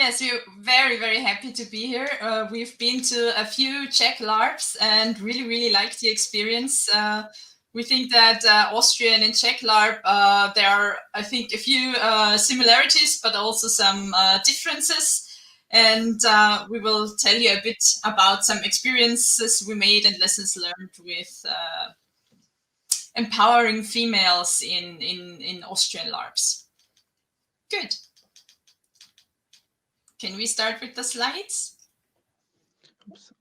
Yes, we're very, very happy to be here. We've been to a few Czech LARPs and really, really liked the experience. We think that Austrian and Czech LARP, there are, I think, a few similarities, but also some differences. And we will tell you a bit about some experiences we made and lessons learned with empowering females in Austrian LARPs. Good. Can we start with the slides? Oops.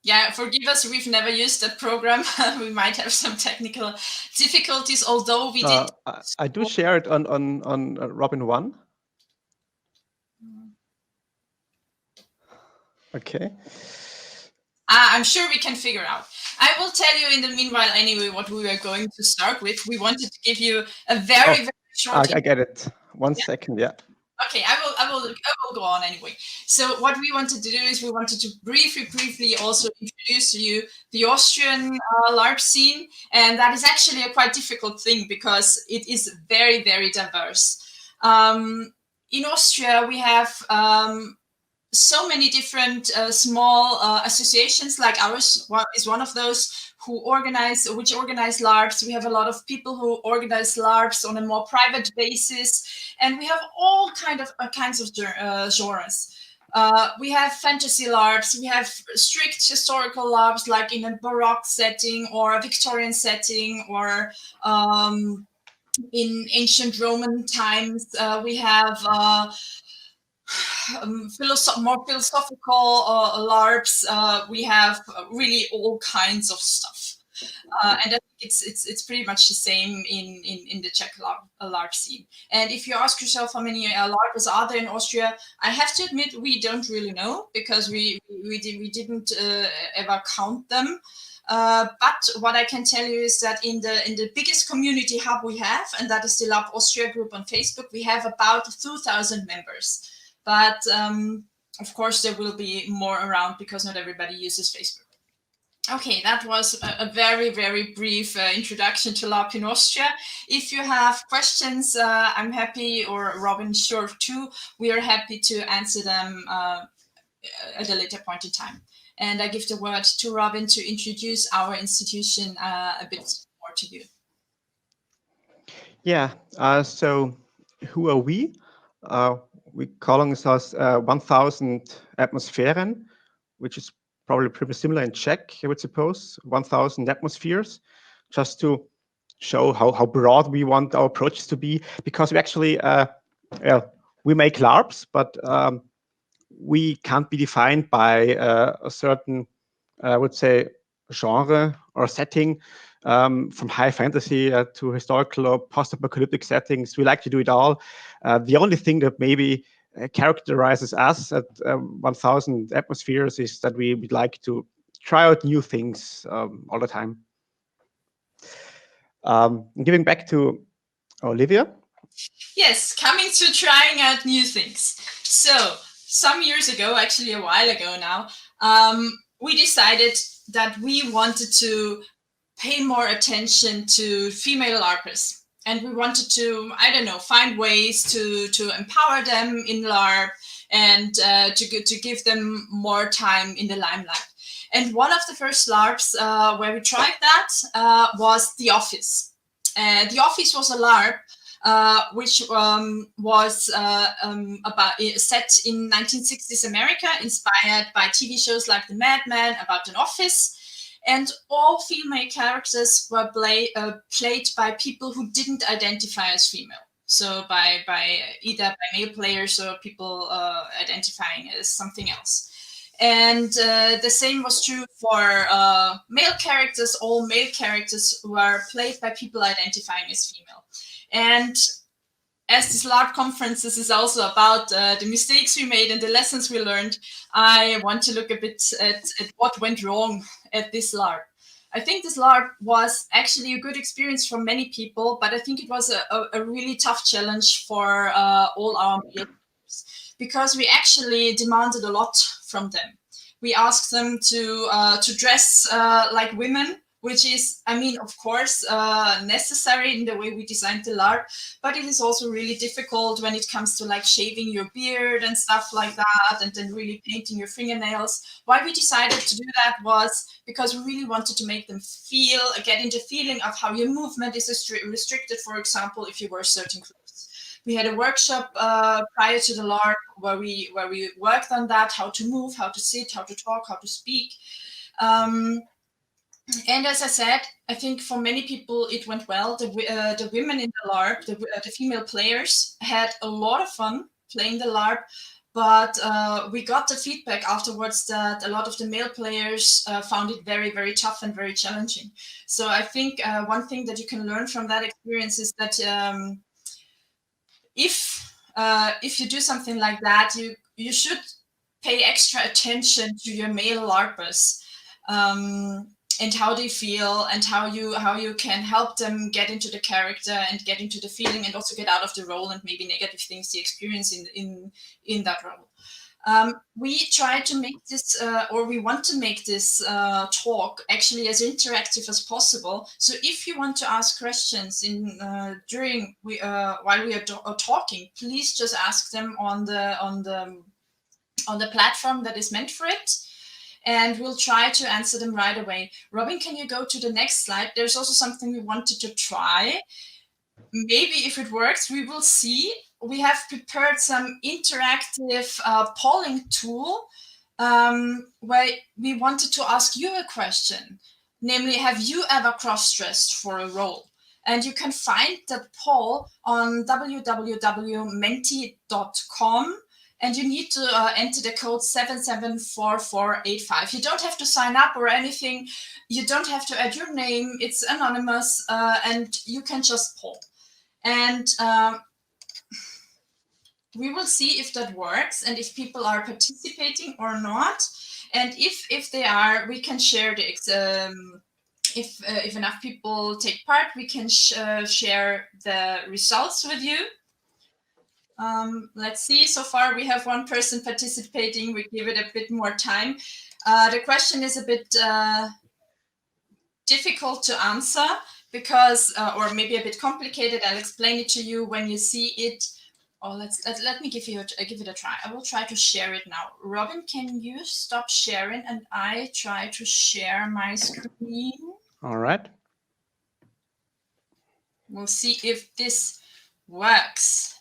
Yeah, forgive us, we've never used that program. We might have some technical difficulties, although we did. I do share it on Robin 1. Okay. I'm sure we can figure out. I will tell you in the meanwhile anyway what we were going to start with. We wanted to give you a very short. I get it. One second, yeah. Okay, I will go on anyway. So what we wanted to do is we wanted to briefly also introduce to you the Austrian LARP scene, and that is actually a quite difficult thing because it is very, very diverse. In Austria, we have so many different small associations, like ours is one of those which organize LARPs. We have a lot of people who organize LARPs on a more private basis, and we have all kinds of genres. We have fantasy LARPs, we have strict historical LARPs, like in a Baroque setting or a Victorian setting, or in ancient Roman times. We have more philosophical LARPs. We have really all kinds of stuff, and I think it's pretty much the same in the Czech LARP scene. And if you ask yourself how many LARPers are there in Austria, I have to admit we don't really know, because we didn't ever count them. But what I can tell you is that in the biggest community hub we have, and that is the LARP Austria group on Facebook, we have about 2,000 members. But of course, there will be more around because not everybody uses Facebook. Okay, that was a very, very brief introduction to LARP in Austria. If you have questions, I'm happy, or Robin, sure too. We are happy to answer them at a later point in time. And I give the word to Robin to introduce our institution a bit more to you. Yeah, so who are we? We're calling ourselves 1,000 Atmosphären, which is probably pretty similar in Czech, I would suppose, 1,000 atmospheres, just to show how broad we want our approaches to be, because we actually, we make LARPs, but we can't be defined by a certain, I would say, genre or setting, from high fantasy to historical or post-apocalyptic settings. We like to do it all. The only thing that maybe characterizes us at 1,000 atmospheres is that we would like to try out new things all the time. Giving back to Olivia. Yes, coming to trying out new things. So some years ago, actually a while ago now, we decided that we wanted to pay more attention to female LARPers. And we wanted to, I don't know, find ways to empower them in LARP and to give them more time in the limelight. And one of the first LARPs where we tried that was The Office. The Office was a LARP which was about set in 1960s America, inspired by TV shows like The Mad Men, about an office. And all female characters were played by people who didn't identify as female. So by either by male players or people identifying as something else. And the same was true for male characters. All male characters were played by people identifying as female. And as this LARP conferences is also about the mistakes we made and the lessons we learned, I want to look a bit at what went wrong at this LARP. I think this LARP was actually a good experience for many people, but I think it was a really tough challenge for all our male players, because we actually demanded a lot from them. We asked them to dress like women, which is, I mean, of course, necessary in the way we designed the LARP, but it is also really difficult when it comes to like shaving your beard and stuff like that, and then really painting your fingernails. Why we decided to do that was because we really wanted to make them get into feeling of how your movement is restricted, for example, if you wear certain clothes. We had a workshop prior to the LARP where we worked on that, how to move, how to sit, how to talk, how to speak. And as I said, I think for many people it went well. The women in the LARP, the female players, had a lot of fun playing the LARP, but we got the feedback afterwards that a lot of the male players found it very, very tough and very challenging. So I think one thing that you can learn from that experience is that if you do something like that, you should pay extra attention to your male LARPers. And how they feel, and how you can help them get into the character and get into the feeling, and also get out of the role and maybe negative things they experience in that role. We try to make this, or we want to make this talk actually as interactive as possible. So if you want to ask questions while we are talking, please just ask them on the platform that is meant for it, and we'll try to answer them right away. Robin, can you go to the next slide? There's also something we wanted to try. Maybe if it works, we will see. We have prepared some interactive polling tool where we wanted to ask you a question. Namely, have you ever cross-dressed for a role? And you can find that poll on www.menti.com. And you need to enter the code 774485. You don't have to sign up or anything. You don't have to add your name. It's anonymous, and you can just poll. And we will see if that works and if people are participating or not. And if they are, we can share the if enough people take part, we can share the results with you. Let's see, so far we have one person participating. We give it a bit more time. The question is a bit difficult to answer because, or maybe a bit complicated. I'll explain it to you when you see it. Oh, let me give it a try. I will try to share it now. Robin, can you stop sharing and I try to share my screen? All right. We'll see if this works.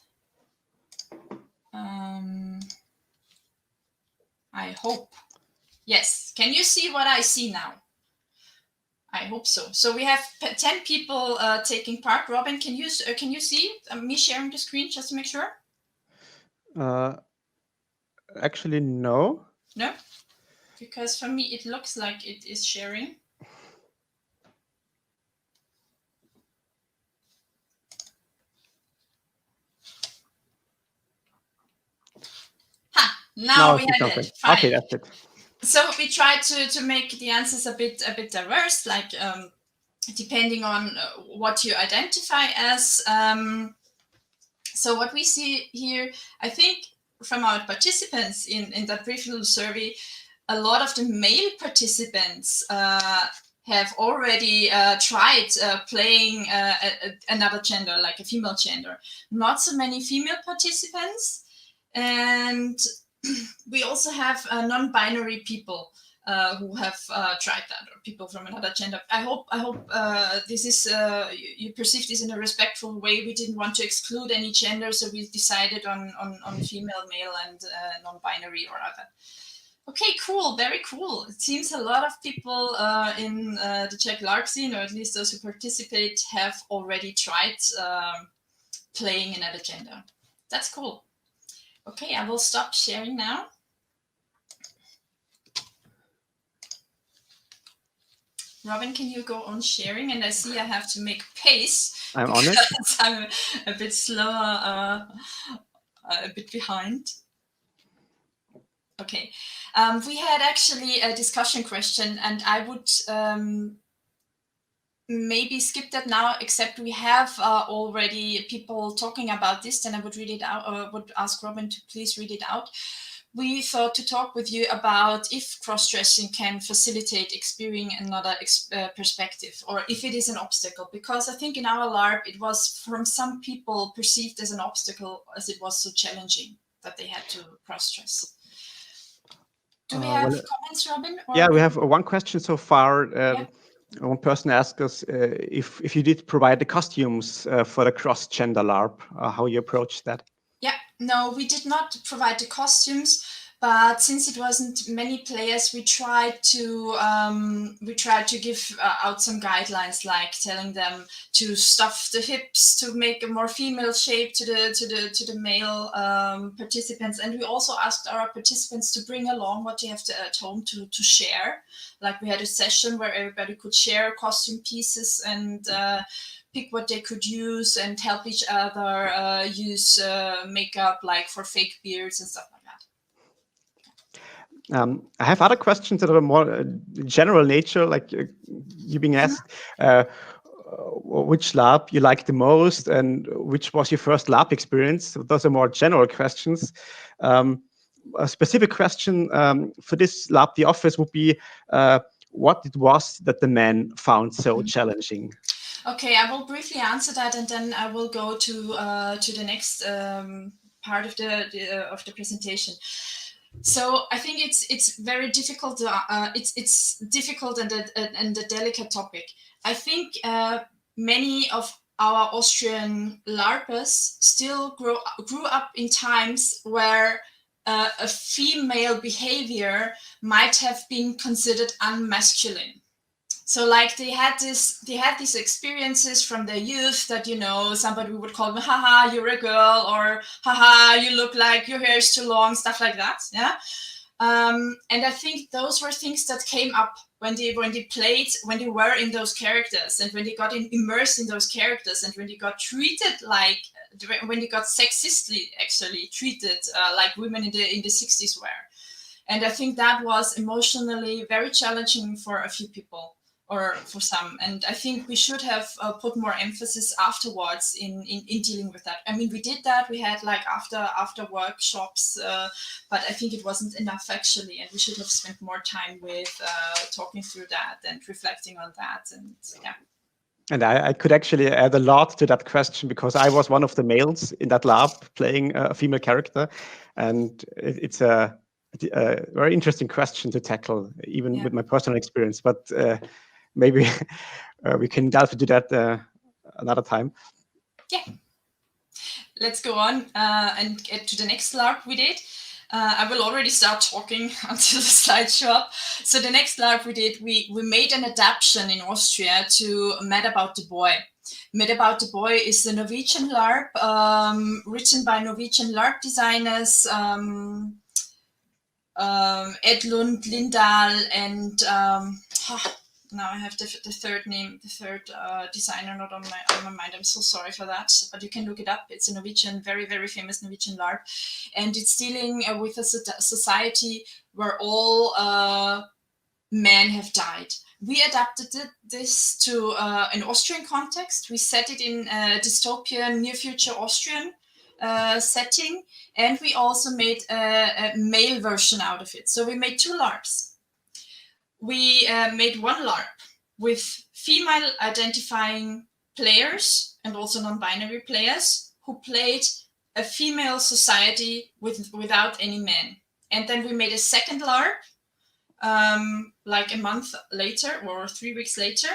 I hope. Yes. Can you see what I see now? I hope so. So we have 10 people taking part. Robin, can you see me sharing the screen just to make sure? Actually, no. No? Because for me, it looks like it is sharing. Now we have it. Fine. Okay, that's it. So we try to make the answers a bit diverse, like depending on what you identify as. So what we see here, I think from our participants in that brief little survey, a lot of the male participants have already tried playing another gender, like a female gender. Not so many female participants. And we also have non-binary people who have tried that, or people from another gender. I hope this is you perceive this in a respectful way. We didn't want to exclude any gender, so we decided on female, male, and non-binary or other. Okay, cool, very cool. It seems a lot of people in the Czech LARP scene, or at least those who participate, have already tried playing another gender. That's cool. Okay, I will stop sharing now. Robin, can you go on sharing? And I see I have to make pace. I'm on it. I'm a bit slower, a bit behind. Okay. We had actually a discussion question, and I would maybe skip that now, except we have already people talking about this. Then I would read it out, or would ask Robin to please read it out. we thought to talk with you about if cross-dressing can facilitate experiencing another perspective, or if it is an obstacle, because I think in our LARP it was from some people perceived as an obstacle, as it was so challenging that they had to cross-dress. Do we have comments, Robin? Or yeah, we have one question so far. Yeah. One person asked us if you did provide the costumes for the cross-gender LARP, how you approached that. Yeah, no, we did not provide the costumes, but since it wasn't many players, we tried to give out some guidelines, like telling them to stuff the hips to make a more female shape to the male participants, and we also asked our participants to bring along what they have at home to share. Like we had a session where everybody could share costume pieces and pick what they could use and help each other use makeup, like for fake beards and stuff like that. I have other questions that are more general nature, like you being asked which LARP you like the most and which was your first LARP experience. So those are more general questions. A specific question for this LARP, the office, would be what it was that the men found so challenging. Okay, I will briefly answer that, and then I will go to the next part of the presentation. So I think it's very difficult. It's difficult and a delicate topic. I think many of our Austrian LARPers still grew up in times where a female behavior might have been considered unmasculine. So like they had these experiences from their youth that, you know, somebody would call them, haha, you're a girl, or haha, you look like your hair is too long, stuff like that. Yeah. And I think those were things that came up when they were in those characters, and when they got immersed in those characters, and when they got treated like, when they got sexistly actually treated like women in the 60s were. And I think that was emotionally very challenging for a few people, or for some. And I think we should have put more emphasis afterwards in dealing with that. I mean, we did that. We had like after workshops, but I think it wasn't enough actually. And we should have spent more time with talking through that and reflecting on that. And yeah. And I could actually add a lot to that question, because I was one of the males in that LARP playing a female character. And it's a very interesting question to tackle, even with my personal experience. But maybe we can delve into that another time. Yeah. Let's go on and get to the next LARP we did. I will already start talking until the slides show up. So the next LARP we did, we made an adaptation in Austria to Mad About the Boy. Mad About the Boy is a Norwegian LARP written by Norwegian LARP designers Edlund, Lindahl, and now I have the third name, the third designer not on my mind. I'm so sorry for that, but you can look it up. It's a Norwegian, very, very famous Norwegian LARP, and it's dealing with a society where all men have died. We adapted this to an Austrian context. We set it in a dystopian, near future Austrian setting, and we also made a male version out of it. So we made two LARPs. We made one LARP with female identifying players and also non-binary players who played a female society without any men. And then we made a second LARP like a month later or 3 weeks later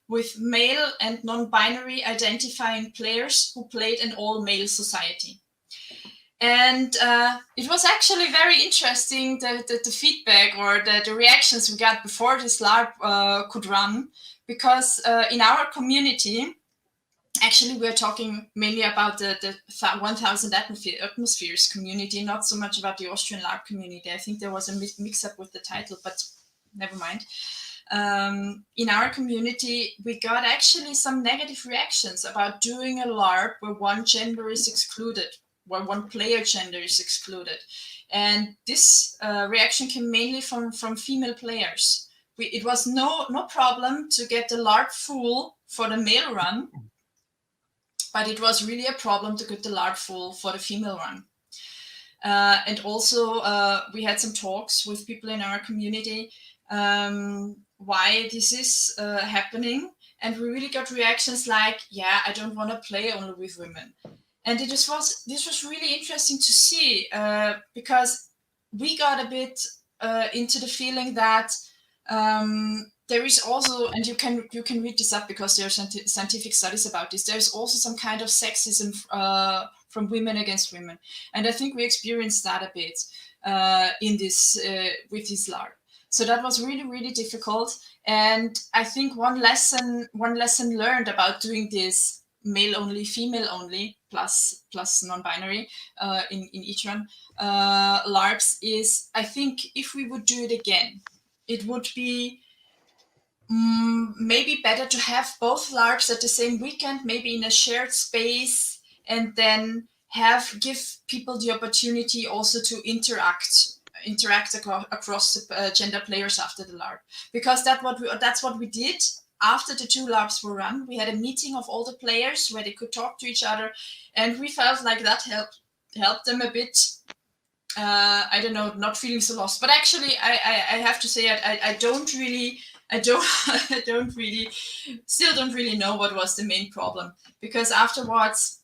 with male and non-binary identifying players who played an all-male society. And it was actually very interesting, the feedback or the reactions we got before this LARP could run, because in our community, actually we're talking mainly about the 1000 Atmosphäres community, not so much about the Austrian LARP community. I think there was a mix-up with the title, but never mind. In our community, we got actually some negative reactions about doing a LARP where one gender is excluded, where one player gender is excluded. And this reaction came mainly from female players. It was no problem to get the LARP full for the male run, but it was really a problem to get the LARP full for the female run. And also we had some talks with people in our community why this is happening. And we really got reactions like, yeah, I don't want to play only with women. And this was really interesting to see because we got a bit into the feeling that there is also, and you can read this up because there are scientific studies about this, there's also some kind of sexism from women against women. And I think we experienced that a bit in this with this LARP. So that was really, really difficult. And I think one lesson learned about doing this male only, female only, plus non-binary in each one LARPs is, I think if we would do it again, it would be maybe better to have both LARPs at the same weekend, maybe in a shared space, and then give people the opportunity also to interact across the gender players after the LARP, because that's what we did. After the 2 LARPs were run, we had a meeting of all the players where they could talk to each other, and we felt like that helped them a bit. I don't know, not feeling so lost. But actually, I have to say, I don't really still don't really know what was the main problem, because afterwards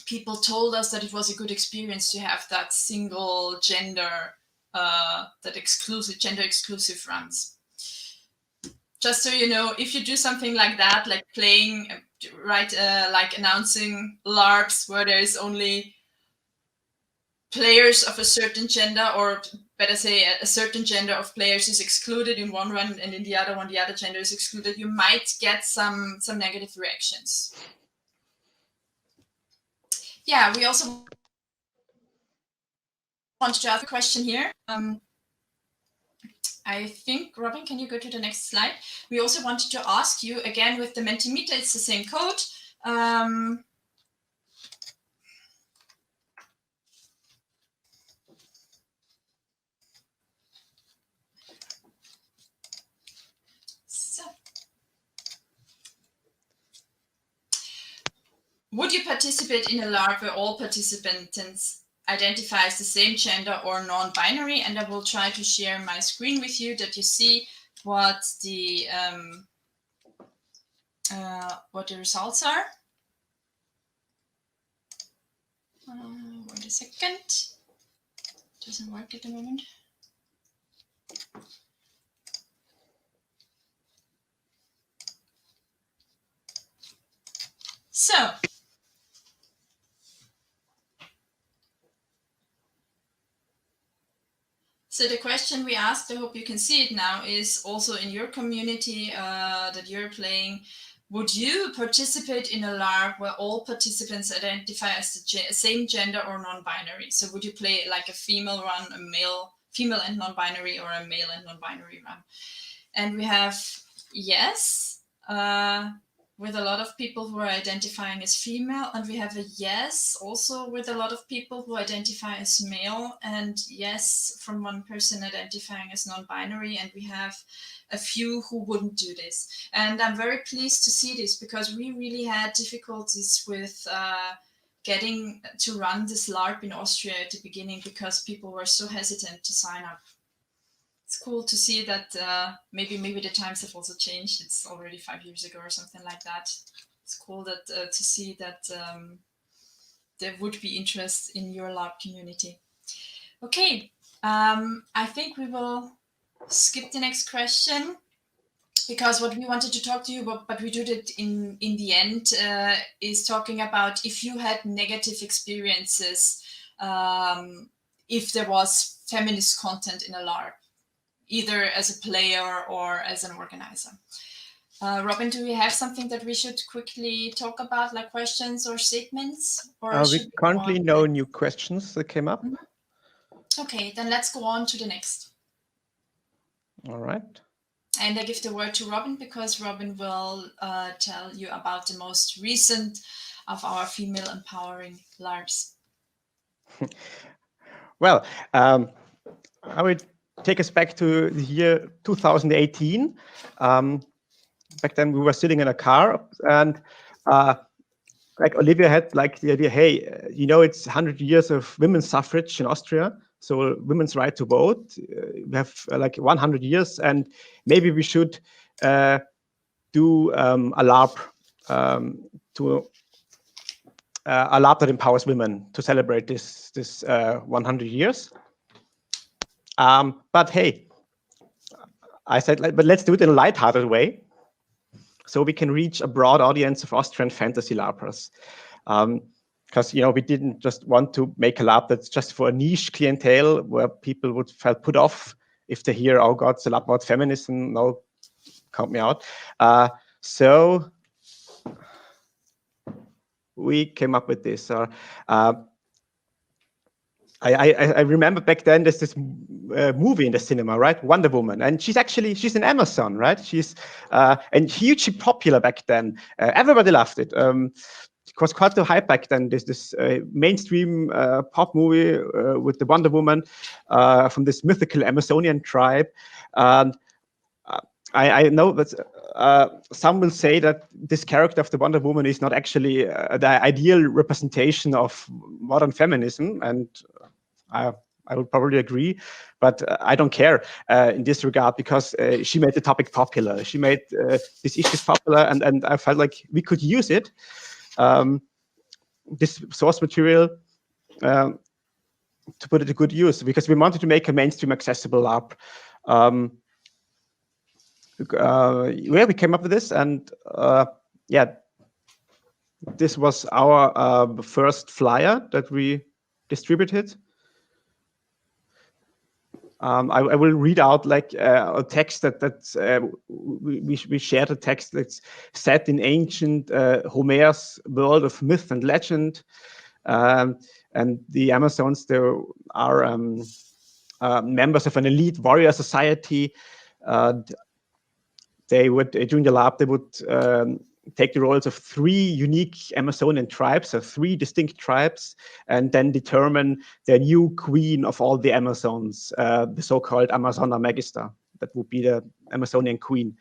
people told us that it was a good experience to have that single gender, gender exclusive runs. Just so you know, if you do something like that, like playing, like announcing LARPs where there is only players of a certain gender, or better say a certain gender of players is excluded in one run, and in the other one the other gender is excluded, you might get some negative reactions. Yeah, we also want to ask a question here. I think, Robin, can you go to the next slide? We also wanted to ask you, again, with the Mentimeter, it's the same code. Would you participate in a LARP where all participants identify as the same gender or non-binary? And I will try to share my screen with you, that you see what the results are. Wait a second. Doesn't work at the moment. So the question we asked, I hope you can see it now, is also in your community that you're playing. Would you participate in a LARP where all participants identify as the same gender or non-binary? So would you play like a female run, a female and non-binary, or a male and non-binary run? And we have yes, with a lot of people who are identifying as female, and we have a yes also with a lot of people who identify as male, and yes from one person identifying as non-binary, and we have a few who wouldn't do this. And I'm very pleased to see this, because we really had difficulties with getting to run this LARP in Austria at the beginning, because people were so hesitant to sign up. It's cool to see that maybe the times have also changed. It's already 5 years ago or something like that. It's cool that to see that there would be interest in your LARP community. Okay, I think we will skip the next question, because what we wanted to talk to you about, but we did it in the end, is talking about if you had negative experiences, if there was feminist content in a LARP, either as a player or as an organizer. Robin, do we have something that we should quickly talk about, like questions or statements? Or we currently no new questions that came up. Mm-hmm. Okay, then let's go on to the next. All right. And I give the word to Robin, because Robin will tell you about the most recent of our female empowering LARPs. Well, I would take us back to the year 2018. Back then we were sitting in a car, and like Olivia had like the idea, hey, you know, it's 100 years of women's suffrage in Austria, so women's right to vote. We have like 100 years, and maybe we should do a LARP to a LARP that empowers women to celebrate this 100 years. But hey, I said, but let's do it in a lighthearted way, so we can reach a broad audience of Austrian fantasy LARPers. Because we didn't just want to make a LARP that's just for a niche clientele where people would feel put off if they hear, oh God, it's a LARP about feminism. No, count me out. So we came up with this. I remember back then there's this movie in the cinema, right? Wonder Woman, and she's an Amazon, right? She's and hugely popular back then. Everybody loved it. It was quite a hype back then. There's this mainstream pop movie with the Wonder Woman from this mythical Amazonian tribe. And I know that some will say that this character of the Wonder Woman is not actually the ideal representation of modern feminism, and I would probably agree, but I don't care in this regard, because she made the topic popular. She made these issues popular, and I felt like we could use it, this source material, to put it to good use, because we wanted to make a mainstream accessible LARP. Where we came up with this, and yeah, this was our first flyer that we distributed. I will read out like a text we shared a text that's set in ancient Homer's world of myth and legend, and the Amazons, they are members of an elite warrior society. They would, during the LARP, they would take the roles of 3 unique Amazonian tribes, so 3 distinct tribes, and then determine the new queen of all the Amazons, the so-called Amazóna Mégista. That would be the Amazonian queen.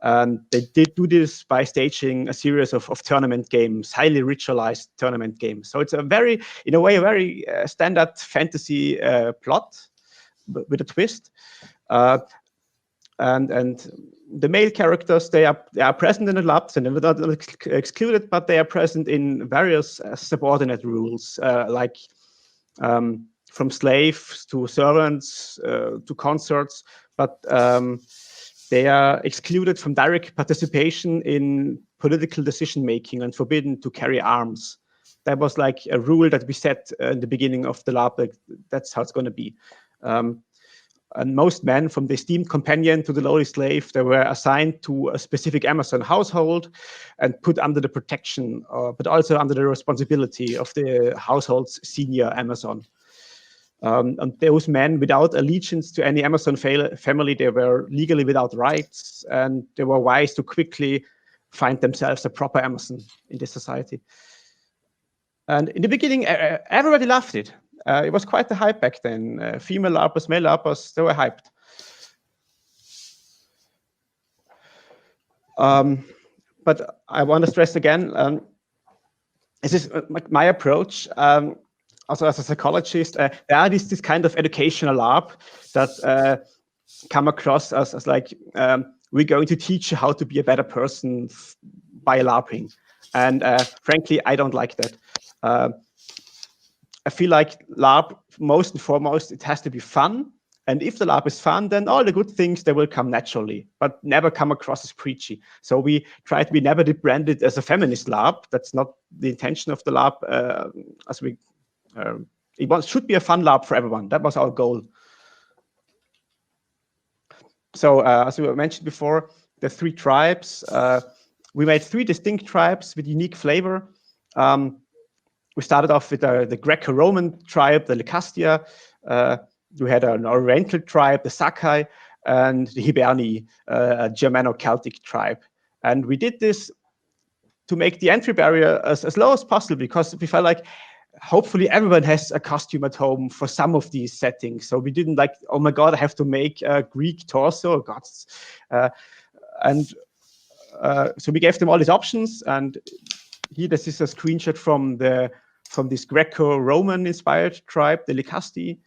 And they did do this by staging a series of tournament games, highly ritualized tournament games. So it's a very, in a way, a very standard fantasy plot, but with a twist. And the male characters, they are present in the LARPs, and they're not excluded, but they are present in various subordinate rules, like from slaves to servants to consorts, but they are excluded from direct participation in political decision making and forbidden to carry arms. That was like a rule that we set in the beginning of the LARP. Like, that's how it's going to be. And most men, from the esteemed companion to the lowly slave, they were assigned to a specific Amazon household and put under the protection, but also under the responsibility of the household's senior Amazon. And those men, without allegiance to any Amazon family, they were legally without rights, and they were wise to quickly find themselves a proper Amazon in this society. And in the beginning, everybody loved it. It was quite a hype back then. Female LARPers, male LARPers, they were hyped. But I want to stress again, this is my approach. Also as a psychologist, there are this kind of educational LARP that come across as like, we're going to teach you how to be a better person by LARPing. And frankly, I don't like that. I feel like LARP, most and foremost, it has to be fun. And if the LARP is fun, then all the good things, they will come naturally, but never come across as preachy. So we try to be never branded as a feminist LARP. That's not the intention of the LARP. It should be a fun LARP for everyone. That was our goal. So as we mentioned before, the 3 tribes. We made 3 distinct tribes with unique flavor. We started off with the Greco-Roman tribe, the Lecastia. We had an Oriental tribe, the Sakai, and the Hiberni, a Germano-Celtic tribe. And we did this to make the entry barrier as low as possible, because we felt like hopefully everyone has a costume at home for some of these settings. So we didn't like, oh my God, I have to make a Greek torso. So we gave them all these options, and Here, this is a screenshot from this Greco-Roman inspired tribe, the Lycasti,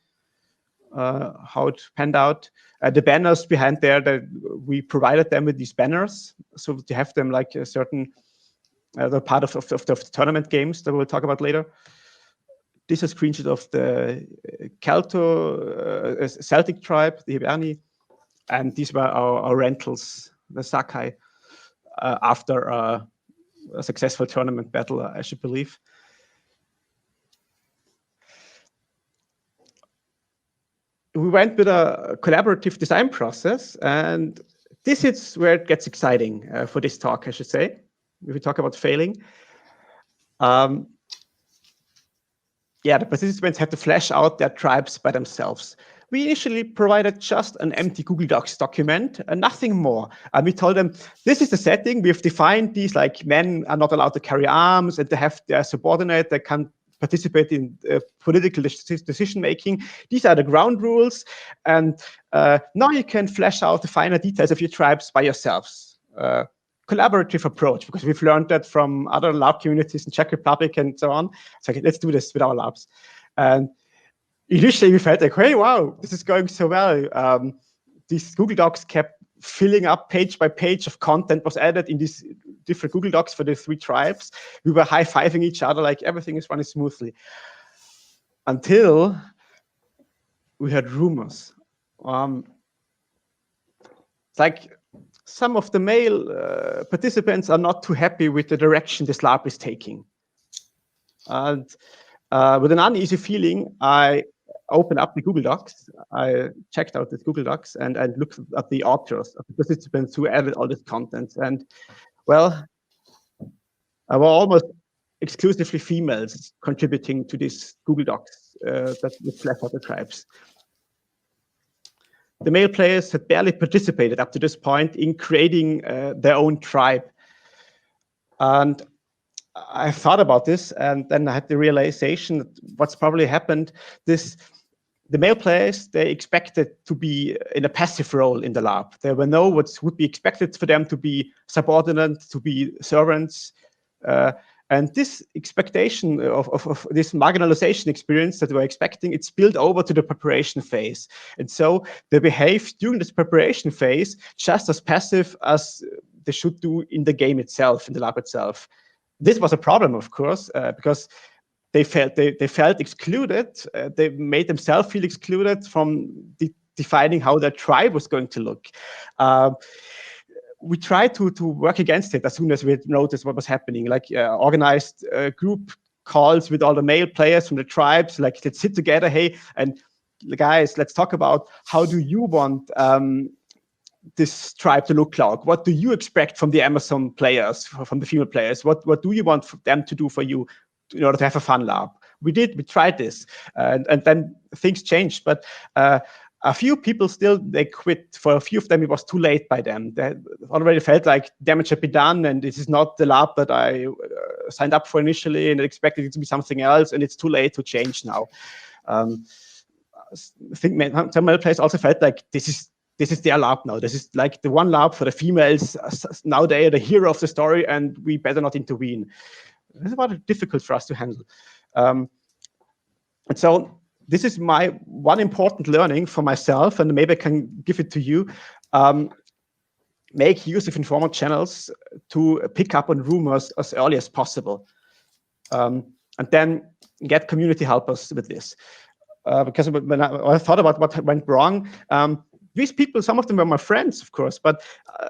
how it panned out. The banners behind there, that we provided them with these banners, so to have them like a certain the part of the tournament games that we'll talk about later. This is a screenshot of the Celtic tribe, the Hiberni, and these were our rentals, the Sakai, after a successful tournament battle, I should believe. We went with a collaborative design process, and this is where it gets exciting for this talk, I should say. If we talk about failing. Yeah, the participants had to flesh out their tribes by themselves. We initially provided just an empty Google Docs document and nothing more. And we told them, this is the setting. We've defined these, like men are not allowed to carry arms and they have their subordinate, they can't participate in political decision-making. These are the ground rules. And now you can flesh out the finer details of your tribes by yourselves. Collaborative approach, because we've learned that from other LARP communities in Czech Republic and so on. So okay, let's do this with our LARPs. And initially we felt like, hey, wow, this is going so well. These Google Docs kept filling up page by page of content was added in these different Google Docs for the 3 tribes. We were high-fiving each other, like everything is running smoothly. Until we heard rumors. It's like, some of the male participants are not too happy with the direction this LARP is taking. And with an uneasy feeling, I opened up the Google Docs. I checked out the Google Docs and looked at the authors of the participants who added all this content. And well, I were almost exclusively females contributing to these Google Docs that reflect other tribes. The male players had barely participated up to this point in creating their own tribe. And I thought about this, and then I had the realization that what's probably happened, the male players, they expected to be in a passive role in the LARP. They will know what would be expected for them to be subordinate, to be servants. And this expectation of this marginalization experience that we're expecting, it's spilled over to the preparation phase. And so they behave during this preparation phase just as passive as they should do in the game itself, in the LARP itself. This was a problem, of course, because they felt excluded. They made themselves feel excluded from defining how their tribe was going to look. We tried to work against it as soon as we noticed what was happening, like organized group calls with all the male players from the tribes, like let's sit together, hey, and guys, let's talk about how do you want this tribe to look like? What do you expect from the Amazon players, from the female players? What do you want them to do for you in order to have a fun LARP? We tried this, and then things changed, but a few people still, they quit. For a few of them, it was too late by them. They already felt like damage had been done, and this is not the LARP that I signed up for initially, and expected it to be something else, and it's too late to change now. I think some other players also felt like this is their LARP now. This is like the one LARP for the females. Now they are the hero of the story, and we better not intervene. This is rather difficult for us to handle. And so this is my one important learning for myself, and maybe I can give it to you. Make use of informal channels to pick up on rumors as early as possible. And then get community helpers with this. Because when I thought about what went wrong, these people, some of them were my friends, of course, but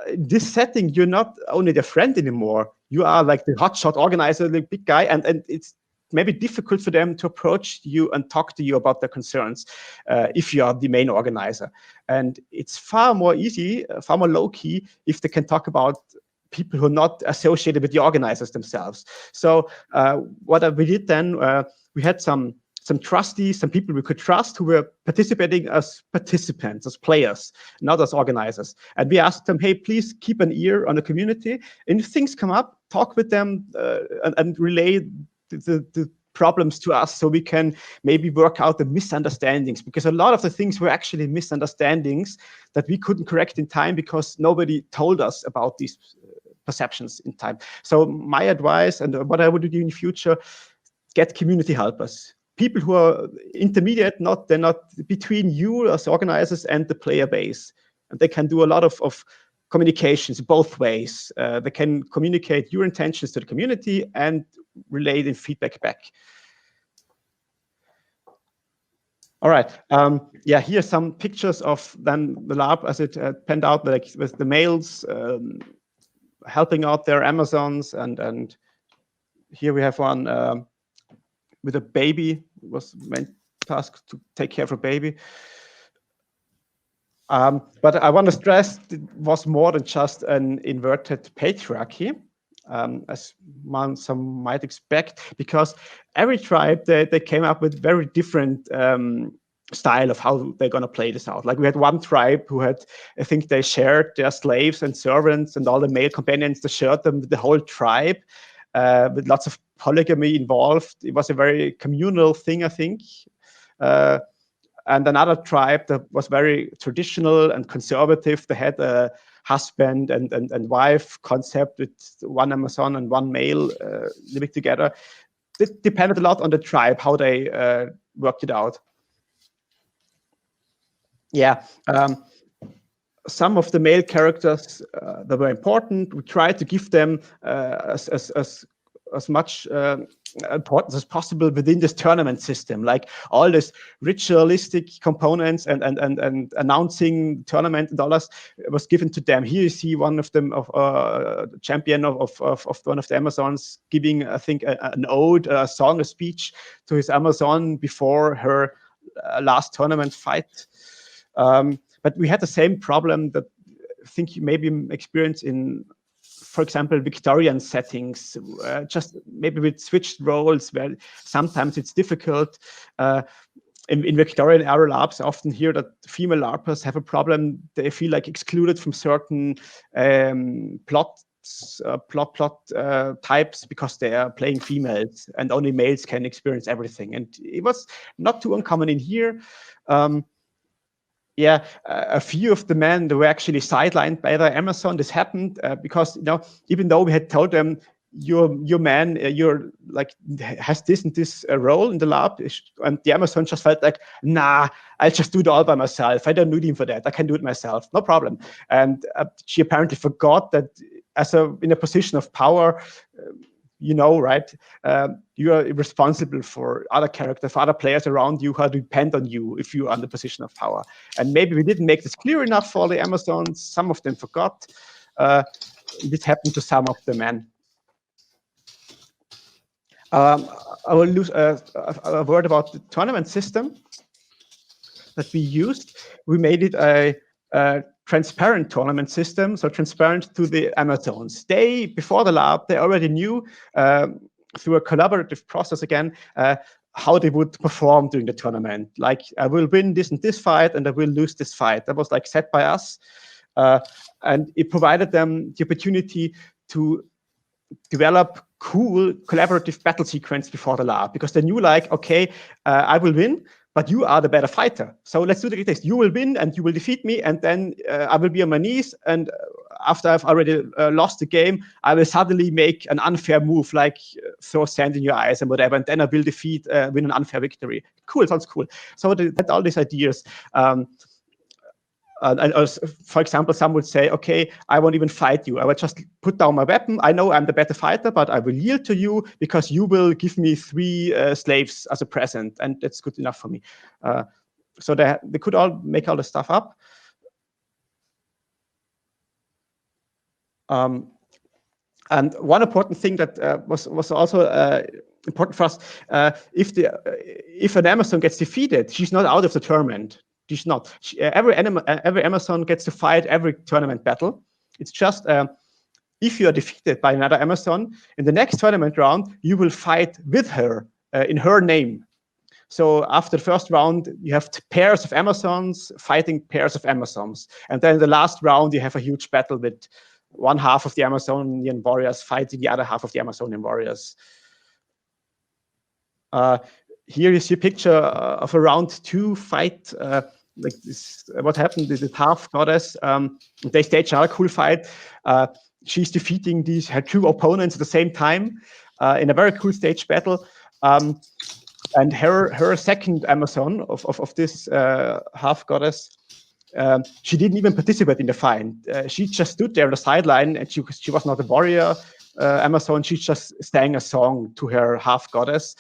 in this setting, you're not only their friend anymore. You are like the hotshot organizer, the big guy, and it's maybe difficult for them to approach you and talk to you about their concerns if you are the main organizer. And it's far more easy, far more low-key if they can talk about people who are not associated with the organizers themselves. So what we did then, we had some trustees, some people we could trust who were participating as participants, as players, not as organizers. And we asked them, hey, please keep an ear on the community. And if things come up, talk with them and relay the problems to us so we can maybe work out the misunderstandings, because a lot of the things were actually misunderstandings that we couldn't correct in time because nobody told us about these perceptions in time. So my advice and what I would do in the future, get community helpers. People who are intermediate, they're not between you as organizers and the player base. And they can do a lot of communications both ways. They can communicate your intentions to the community and relay the feedback back. All right. Yeah, here are some pictures of then the LARP as it panned out, like with the males helping out their Amazons, and here we have one with a baby. It was meant task to take care of a baby. But I want to stress it was more than just an inverted patriarchy, as some might expect, because every tribe, they came up with very different style of how they're going to play this out. Like we had one tribe who had, I think they shared their slaves and servants and all the male companions, they shared them with the whole tribe, with lots of polygamy involved. It was a very communal thing, I think. And another tribe that was very traditional and conservative. They had a husband and wife concept with one Amazon and one male living together. It depended a lot on the tribe, how they worked it out. Yeah, some of the male characters that were important, we tried to give them as much importance as possible within this tournament system, like all this ritualistic components and announcing tournament dollars was given to them. Here you see one of them, of champion of one of the Amazons giving, I think, an ode, a song, a speech to his Amazon before her last tournament fight. But we had the same problem that I think you maybe experience in, for example, Victorian settings, just maybe with switched roles where sometimes it's difficult. In Victorian era LARPs, I often hear that female LARPers have a problem. They feel like excluded from certain plot types because they are playing females and only males can experience everything. And it was not too uncommon in here. Yeah, a few of the men, they were actually sidelined by the Amazon. This happened because, you know, even though we had told them, your man, you're like, has this and this role in the LARP, and the Amazon just felt like, nah, I'll just do it all by myself. I don't need him for that. I can do it myself, no problem. And she apparently forgot that in a position of power, you know, right? You are responsible for other characters, for other players around you who depend on you if you are in the position of power. And maybe we didn't make this clear enough for the Amazons. Some of them forgot. This happened to some of the men. I will lose a word about the tournament system that we used. We made it a transparent tournament system, so transparent to the Amazons. They, before the LARP, they already knew through a collaborative process again, how they would perform during the tournament. Like, I will win this and this fight, and I will lose this fight. That was like set by us. And it provided them the opportunity to develop cool collaborative battle sequence before the LARP, because they knew, like, okay, I will win, but you are the better fighter. So let's do the test. You will win and you will defeat me, and then I will be on my knees. And after I've already lost the game, I will suddenly make an unfair move, like throw sand in your eyes and whatever, and then I will win an unfair victory. Cool, sounds cool. So they had all these ideas. For example, some would say, okay, I won't even fight you. I will just put down my weapon. I know I'm the better fighter, but I will yield to you because you will give me 3 slaves as a present, and that's good enough for me. So they could all make all the stuff up. And one important thing that was also important for us, if an Amazon gets defeated, she's not out of the tournament. She's not. Every Amazon gets to fight every tournament battle. It's just if you are defeated by another Amazon, in the next tournament round, you will fight with her in her name. So after the first round, you have pairs of Amazons fighting pairs of Amazons. And then in the last round, you have a huge battle with one half of the Amazonian warriors fighting the other half of the Amazonian warriors. Here you see a picture of a round 2 fight. Like this, what happened is the half goddess. They staged another cool fight. she's defeating her two opponents at the same time in a very cool stage battle. And her second Amazon of this half goddess, she didn't even participate in the fight. She just stood there on the sideline, and she was not a warrior Amazon. She just sang a song to her half goddess,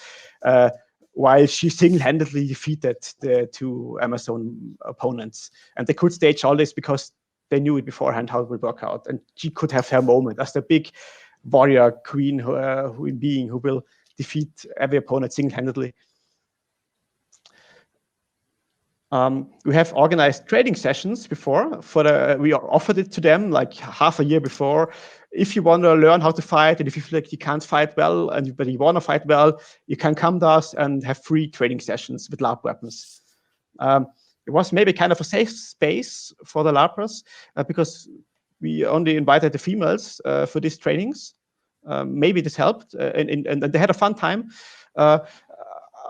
while she single-handedly defeated the two Amazon opponents. And they could stage all this because they knew it beforehand how it would work out. And she could have her moment as the big warrior queen who will defeat every opponent single-handedly. We have organized training sessions before. We offered it to them like half a year before. If you want to learn how to fight, and if you feel like you can't fight well, but you want to fight well, you can come to us and have free training sessions with LARP weapons. It was maybe kind of a safe space for the LARPers because we only invited the females for these trainings. Maybe this helped, and they had a fun time.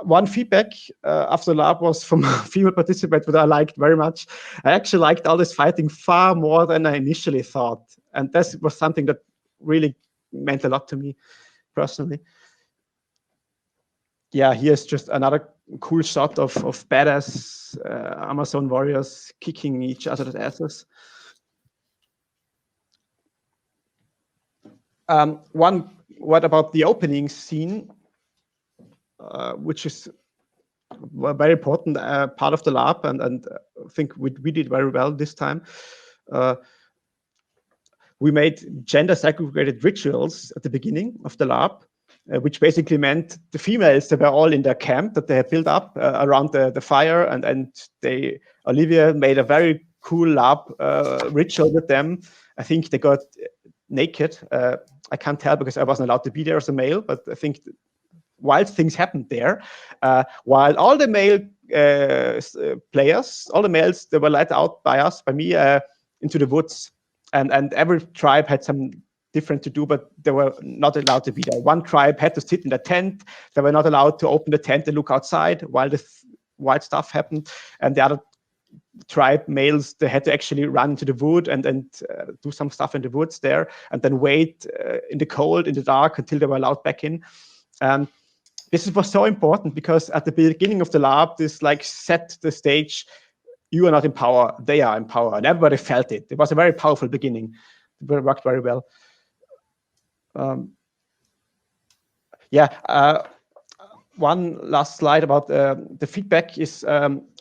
One feedback after the LARP was from a female participant that I liked very much. I actually liked all this fighting far more than I initially thought. And this was something that really meant a lot to me personally. Yeah, here's just another cool shot of badass Amazon warriors kicking each other's asses. One word about the opening scene, which is a very important part of the LARP, and I think we did very well this time. We made gender-segregated rictuals at the beginning of the LARP, which basically meant the females, they were all in their camp that they had built up around the fire, and Olivia made a very cool LARP ritual with them. I think they got naked. I can't tell because I wasn't allowed to be there as a male, but I think wild things happened there. While all the male players, all the males, they were let out by me, into the woods. And every tribe had some different to do, but they were not allowed to be there. One tribe had to sit in the tent. They were not allowed to open the tent and look outside while the wild stuff happened. And the other tribe males, they had to actually run into the wood and do some stuff in the woods there, and then wait in the cold, in the dark, until they were allowed back in. This was so important because at the beginning of the LARP, this like set the stage. You are not in power, they are in power, and everybody felt it. It was a very powerful beginning. It worked very well. One last slide about the feedback is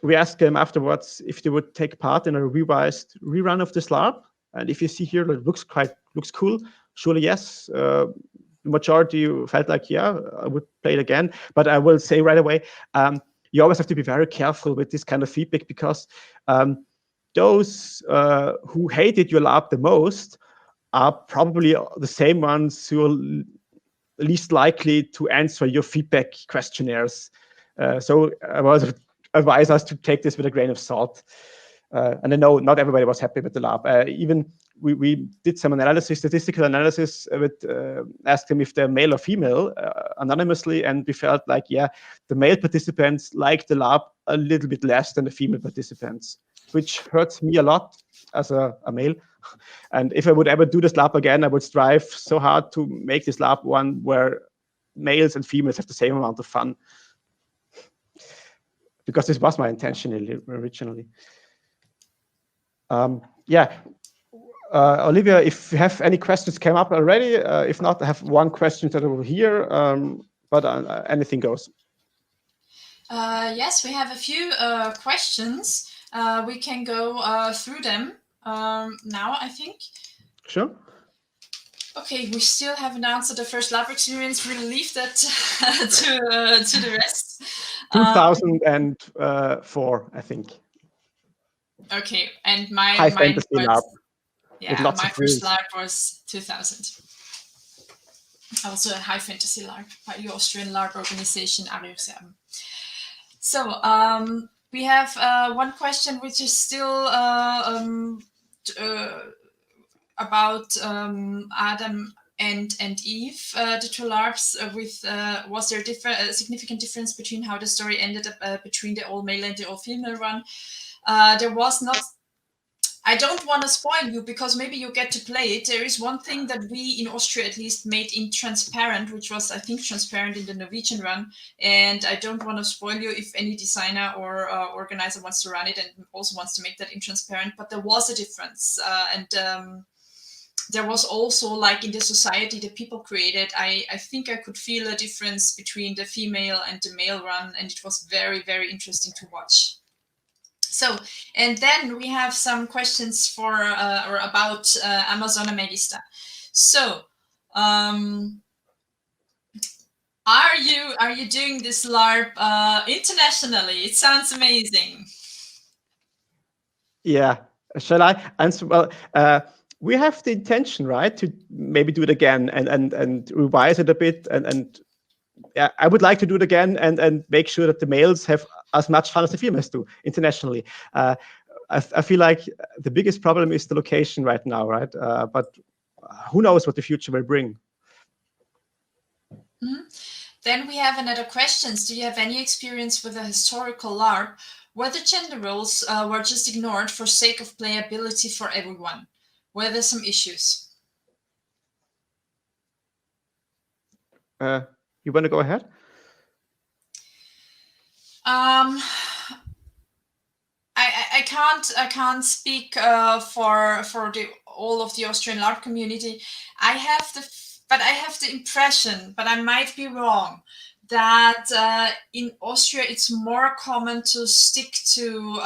we asked them afterwards if they would take part in a revised rerun of this LARP. And if you see here, it looks cool. Surely yes. The majority felt like, yeah, I would play it again. But I will say right away, you always have to be very careful with this kind of feedback because those who hated your LARP the most are probably the same ones who are least likely to answer your feedback questionnaires. So I would advise us to take this with a grain of salt. And I know not everybody was happy with the LARP. Even we did some analysis, statistical analysis, with asked them if they're male or female anonymously, and we felt like, yeah, the male participants liked the LARP a little bit less than the female participants, which hurts me a lot as a male. And if I would ever do this LARP again, I would strive so hard to make this LARP one where males and females have the same amount of fun, because this was my intention originally. Olivia, if you have any questions came up already, if not, I have one question that over here, but anything goes. Yes, we have a few questions. We can go through them now, I think. Sure. Okay, we still haven't answered the first LARP experience. We'll leave that to the rest. 2004, I think. Okay, and my fantasy LARP. Yeah, my first LARP was 2000. Also a high fantasy LARP by the Austrian Larp organization Amazóna. So we have one question which is still about Adam and Eve, the two LARPs. Was there a significant difference between how the story ended up between the all male and the all female one? There was not I don't want to spoil you because maybe you get to play it. There is one thing that we in Austria at least made in transparent, which was I think transparent in the Norwegian run. And I don't want to spoil you if any designer or organizer wants to run it and also wants to make that in transparent. But there was a difference, and there was also, like in the society that people created, I think I could feel a difference between the female and the male run, and it was very, very interesting to watch. So, and then we have some questions for or about Amazóna Mégista. So, are you doing this LARP internationally? It sounds amazing. Yeah. Shall I answer? Well, we have the intention, right, to maybe do it again and revise it a bit, and yeah, I would like to do it again and make sure that the males have as much fun as the females do internationally. I feel like the biggest problem is the location right now, right? But who knows what the future will bring. Mm-hmm. Then we have another question. Do you have any experience with a historical LARP where the gender roles were just ignored for sake of playability for everyone? Were there some issues? You want to go ahead? I can't speak for all of the Austrian LARP community. I have the impression, but I might be wrong, that in Austria it's more common to stick to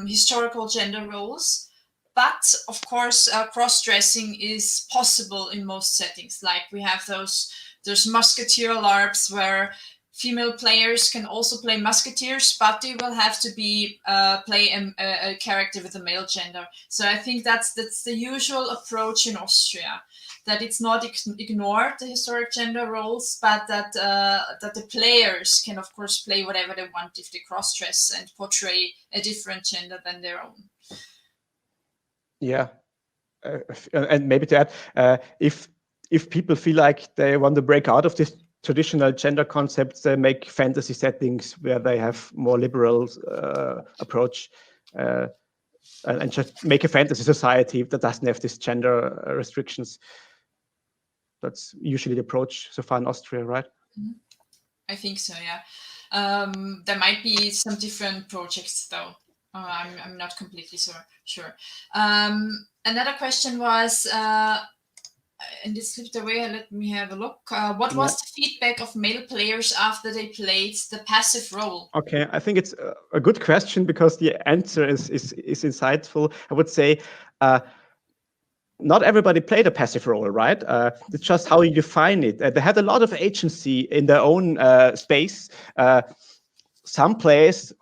historical gender roles. But of course, cross-dressing is possible in most settings. Like we have those musketeer LARPs where female players can also play musketeers, but they will have to be play a character with a male gender. So I think that's the usual approach in Austria, that it's not ignored the historic gender roles, but that the players can of course play whatever they want if they cross-dress and portray a different gender than their own. Yeah, and maybe to add, if people feel like they want to break out of this traditional gender concepts, they make fantasy settings where they have more liberal approach, and just make a fantasy society that doesn't have these gender restrictions. That's usually the approach so far in Austria, right? Mm-hmm. I think so, yeah. There might be some different projects though. I'm not completely sure. Another question was, and it slipped away. Let me have a look. What was the feedback of male players after they played the passive role? Okay, I think it's a good question because the answer is insightful. I would say not everybody played a passive role, right? It's just how you define it. They had a lot of agency in their own space. Some players,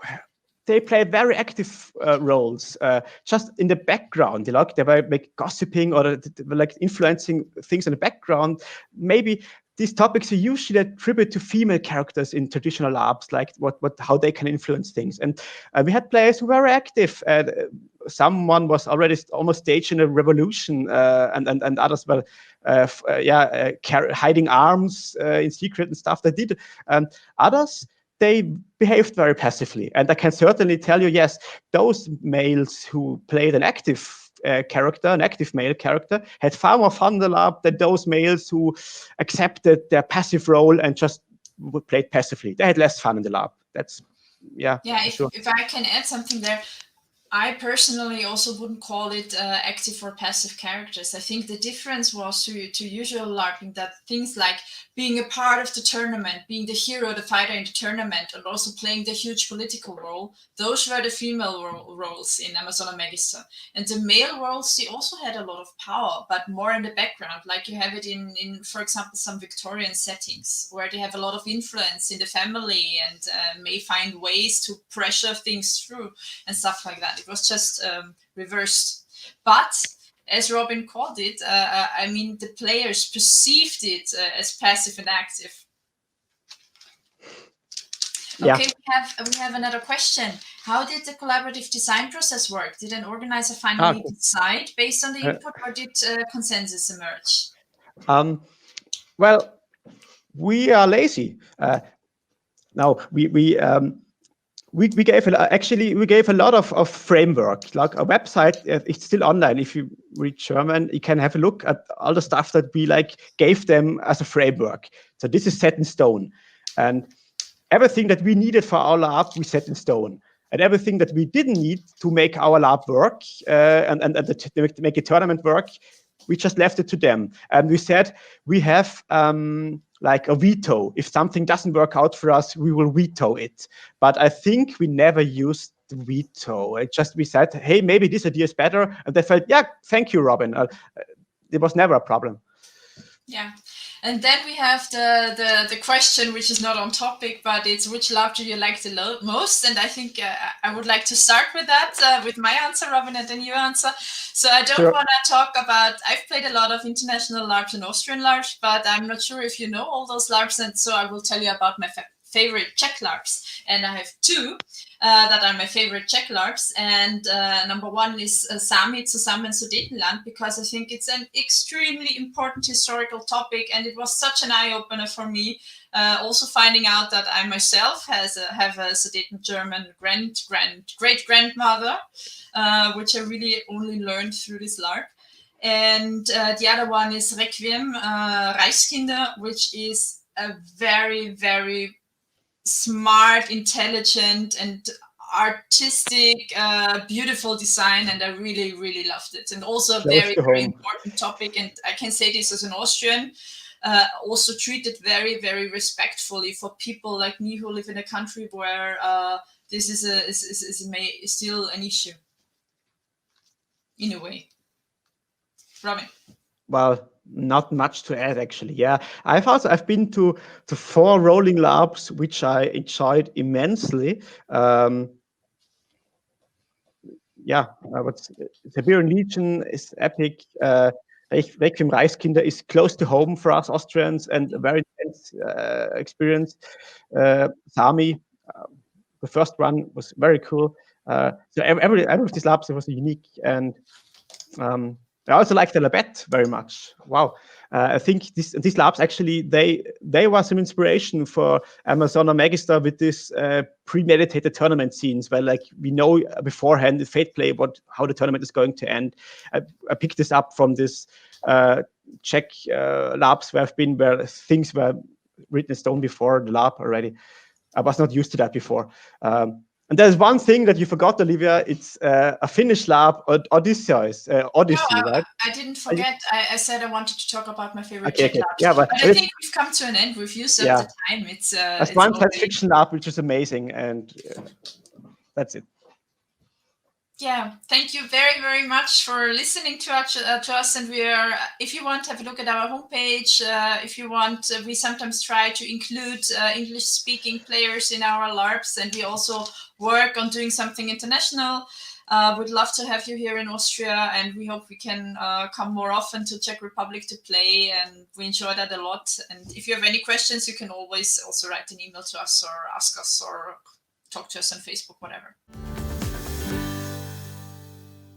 they play very active roles, just in the background. They were like gossiping or they were like influencing things in the background. Maybe these topics are usually attributed to female characters in traditional LARPs, like how they can influence things. And we had players who were active. Someone was already almost staging a revolution, and others were, hiding arms in secret and stuff. They did. Others, they behaved very passively. And I can certainly tell you, yes, those males who played an active character, an active male character, had far more fun in the LARP than those males who accepted their passive role and just played passively. They had less fun in the LARP. That's, yeah. Yeah, sure. If I can add something there, I personally also wouldn't call it active or passive characters. I think the difference was to usual LARPing that things like being a part of the tournament, being the hero, the fighter in the tournament, and also playing the huge political role, those were the female roles in Amazóna Mégista. And the male roles, they also had a lot of power, but more in the background, like you have it in for example, some Victorian settings, where they have a lot of influence in the family and may find ways to pressure things through and stuff like that. It was just reversed. But as Robin called it, I mean, the players perceived it as passive and active. Okay, we have another question. How did the collaborative design process work? Did an organizer finally decide based on the input, or did consensus emerge? Well, we are lazy. Now we we gave a lot of framework. Like a website, it's still online. If you read German, you can have a look at all the stuff that we gave them as a framework. So this is set in stone, and everything that we needed for our lab we set in stone, and everything that we didn't need to make our lab work and to make a tournament work, we just left it to them. And we said we have like a veto. If something doesn't work out for us, we will veto it. But I think we never used the veto. We said, hey, maybe this idea is better. And they felt, yeah, thank you, Robin. It was never a problem. Yeah. And then we have the question, which is not on topic, but it's which lab do you like the most? And I think I would like to start with that, with my answer, Robin, and then you answer. So I don't want to talk about, I've played a lot of international larps and Austrian larps, but I'm not sure if you know all those larps. And so I will tell you about my favorite Czech larps. And I have two that are my favorite Czech larps. And number one is Sami zusammen Sudetenland, because I think it's an extremely important historical topic. And it was such an eye-opener for me. Also finding out that I myself have a Sudeten German great-grandmother, which I really only learned through this larp. And the other one is Requiem, Reichskinder, which is a very, very smart, intelligent, and artistic, beautiful design, and I really, really loved it. And also a very, very important topic, and I can say this as an Austrian, also treated very, very respectfully for people like me who live in a country where this is still an issue, in a way. Robin. Well, not much to add, actually. Yeah, I've been to 4 rolling larps, which I enjoyed immensely. Siberian Legion is epic. Requiem Reichskinder is close to home for us Austrians and a very intense experience. Sami, the first one was very cool. So every of these labs was unique, and I also like the Labette very much. Wow. I think these labs actually, they were some inspiration for Amazóna Mégista with this premeditated tournament scenes where like we know beforehand the fate play how the tournament is going to end. I picked this up from this Czech labs where I've been, where things were written in stone before the lab already. I was not used to that before. And there's one thing that you forgot, Olivia. It's a Finnish lab, Odyssey, right? I didn't forget. I said I wanted to talk about my favorite Czech labs. Yeah, but I think we've come to an end with you, so the time it's. There's one science fiction lab which is amazing, and that's it. Yeah, thank you very, very much for listening to us. And if you want to have a look at our homepage, if you want, we sometimes try to include English-speaking players in our LARPs, and we also work on doing something international. We'd love to have you here in Austria, and we hope we can come more often to Czech Republic to play, and we enjoy that a lot. And if you have any questions, you can always also write an email to us or ask us or talk to us on Facebook, whatever.